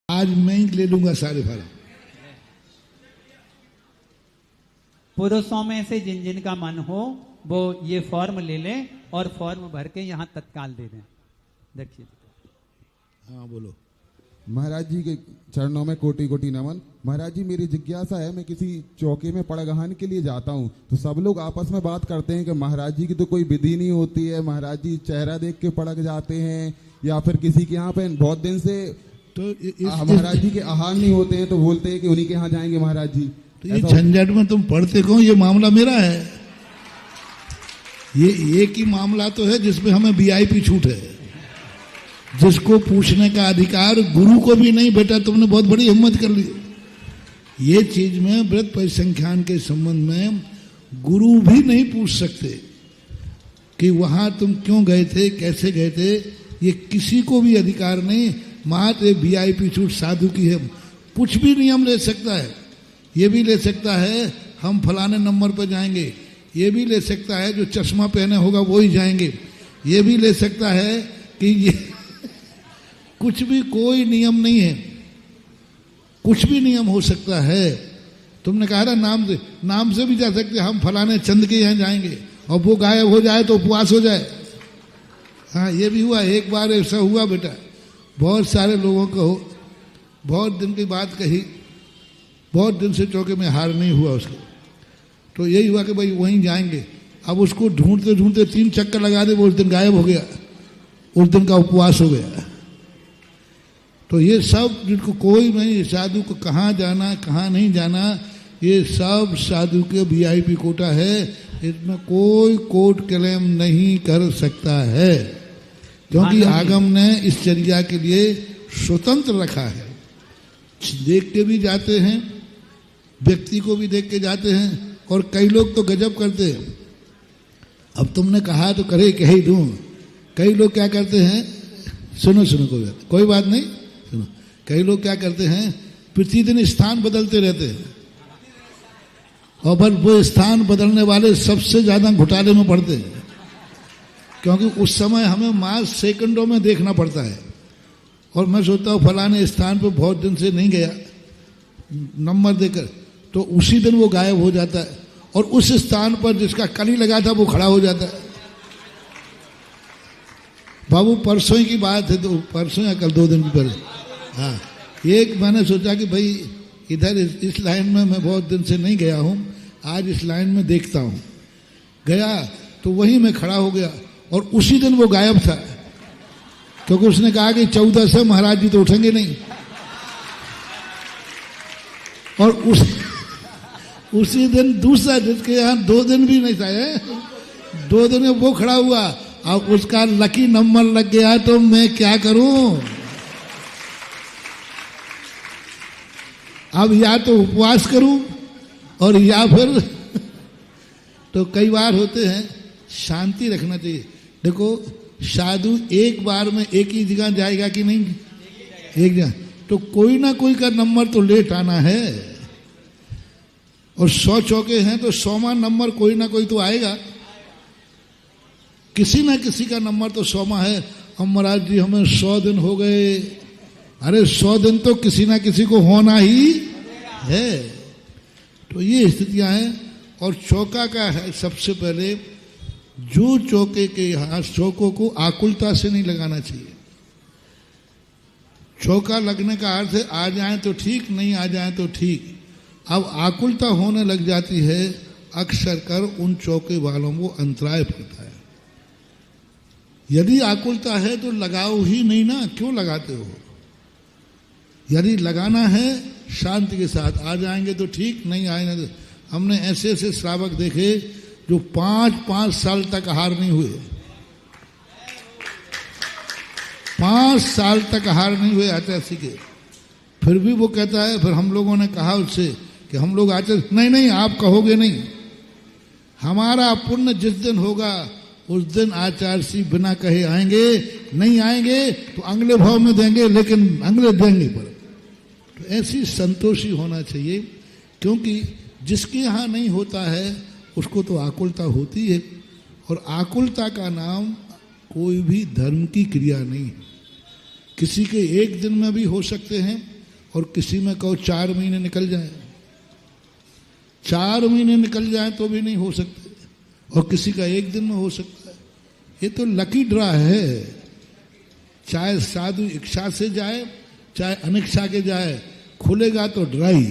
आज मैं ही ले लूंगा सारे फॉर्म। पुरुषों में से जिन जिन का मन हो वो ये फॉर्म ले लें और फॉर्म भर के यहाँ तत्काल दे दें। देखिए। हाँ बोलो। महाराज जी के चरणों में कोटि कोटि नमन। महाराज जी मेरी जिज्ञासा है, मैं किसी चौके में पड़गहान के लिए जाता हूँ तो सब लोग आपस में बात करते हैं कि महाराज जी की तो कोई विधि नहीं होती है, महाराज जी चेहरा देख के पड़क जाते हैं, या फिर किसी के यहाँ पे बहुत दिन से तो महाराज जी के आहार नहीं होते हैं तो बोलते हैं कि उन्हीं के यहाँ जाएंगे महाराज जी। तो ये झंझट में तुम पढ़ते कहो, ये मामला मेरा है। ये एक ही मामला तो है जिसमें हमें वीआईपी छूट है, जिसको पूछने का अधिकार गुरु को भी नहीं। बेटा तुमने बहुत बड़ी हिम्मत कर ली। ये चीज में व्रत परिसंख्यान के संबंध में गुरु भी नहीं पूछ सकते कि वहां तुम क्यों गए थे, कैसे गए थे। ये किसी को भी अधिकार नहीं। मात्र वीआईपी छूट साधु की है। कुछ भी नियम ले सकता है। ये भी ले सकता है हम फलाने नंबर पर जाएंगे, ये भी ले सकता है जो चश्मा पहने होगा वो ही जाएंगे, ये भी ले सकता है कि ये कुछ भी कोई नियम नहीं है। कुछ भी नियम हो सकता है। तुमने कहा ना नाम से भी जा सकते, हम फलाने चंद के यहाँ जाएंगे और वो गायब हो जाए तो उपवास हो जाए। हाँ ये भी हुआ, एक बार ऐसा हुआ बेटा। बहुत सारे लोगों को बहुत दिन की बात कही, बहुत दिन से चौके में हार नहीं हुआ उसको। तो यही हुआ कि भाई वहीं जाएंगे। अब उसको ढूंढते ढूंढते 3 चक्कर लगा दे, वो उस दिन गायब हो गया, उस दिन का उपवास हो गया। तो ये सब जिनको कोई नहीं, साधु को कहाँ जाना कहाँ नहीं जाना, ये सब साधु के वीआईपी कोटा है। इसमें कोई कोर्ट क्लेम नहीं कर सकता है, क्योंकि आगम ने इस चर्या के लिए स्वतंत्र रखा है। देख के भी जाते हैं, व्यक्ति को भी देख के जाते हैं, और कई लोग तो गजब करते हैं। अब तुमने कहा तो करे कह ही दूं। कई लोग क्या करते हैं, सुनो कोई बात नहीं, सुनो। कई लोग क्या करते हैं, प्रतिदिन स्थान बदलते रहते हैं, और बस वो स्थान बदलने वाले सबसे ज्यादा घोटाले में पड़ते हैं, क्योंकि उस समय हमें मास सेकंडों में देखना पड़ता है। और मैं सोचता हूँ फलाने स्थान पर बहुत दिन से नहीं गया, नंबर देकर, तो उसी दिन वो गायब हो जाता है, और उस स्थान पर जिसका कल ही लगा था वो खड़ा हो जाता है। बाबू परसों की बात है, तो परसों या कल 2 दिन पहले, हाँ, एक मैंने सोचा कि भाई इधर इस लाइन में मैं बहुत दिन से नहीं गया हूँ, आज इस लाइन में देखता हूँ। गया तो वहीं मैं खड़ा हो गया, और उसी दिन वो गायब था, क्योंकि उसने कहा कि 14 से महाराज जी तो उठेंगे नहीं। और उसी दिन दूसरा, जिसके यहाँ 2 दिन भी नहीं था, 2 दिन में वो खड़ा हुआ, अब उसका लकी नंबर लग गया, तो मैं क्या करूं। अब या तो उपवास करूं, और या फिर तो कई बार होते हैं, शांति रखना चाहिए। देखो साधु एक बार में एक ही जगह जाएगा कि नहीं, एक जगह, तो कोई ना कोई का नंबर तो लेट आना है। और 100 चौके हैं तो 100वां नंबर कोई ना कोई तो आएगा, किसी ना किसी का नंबर तो 100वां है। अब महाराज जी हमें 100 दिन हो गए, अरे 100 दिन तो किसी ना किसी को होना ही है। तो ये स्थितियां हैं। और चौका का है, सबसे पहले जो चौके के यहाँ चौकों को आकुलता से नहीं लगाना चाहिए। चौका लगने का अर्थ है आ जाए तो ठीक, नहीं आ जाए तो ठीक। अब आकुलता होने लग जाती है, अक्सर कर उन चौके वालों को अंतराय पड़ता है। यदि आकुलता है तो लगाओ ही नहीं ना, क्यों लगाते हो। यदि लगाना है शांति के साथ, आ जाएंगे तो ठीक, नहीं आएंगे तो। हमने ऐसे ऐसे श्रावक देखे जो 5-5 साल तक हार नहीं हुए, 5 साल तक हार नहीं हुए आचार्य के। फिर भी वो कहता है, फिर हम लोगों ने कहा उससे कि हम लोग आचार्य, नहीं आप कहोगे नहीं, हमारा पुण्य जिस दिन होगा उस दिन आचार्य बिना कहे आएंगे, नहीं आएंगे तो अगले भाव में देंगे, लेकिन अगले देंगे पर। तो ऐसी संतोषी होना चाहिए, क्योंकि जिसके यहाँ नहीं होता है उसको तो आकुलता होती है। और आकुलता का नाम कोई भी धर्म की क्रिया नहीं है। किसी के एक दिन में भी हो सकते हैं, और किसी में कहो 4 महीने निकल जाए, 4 महीने निकल जाए तो भी नहीं हो सकते, और किसी का 1 दिन में हो सकता है। ये तो लकी ड्रा है। चाहे साधु इच्छा से जाए चाहे अनिच्छा के जाए, खुलेगा तो ड्राई।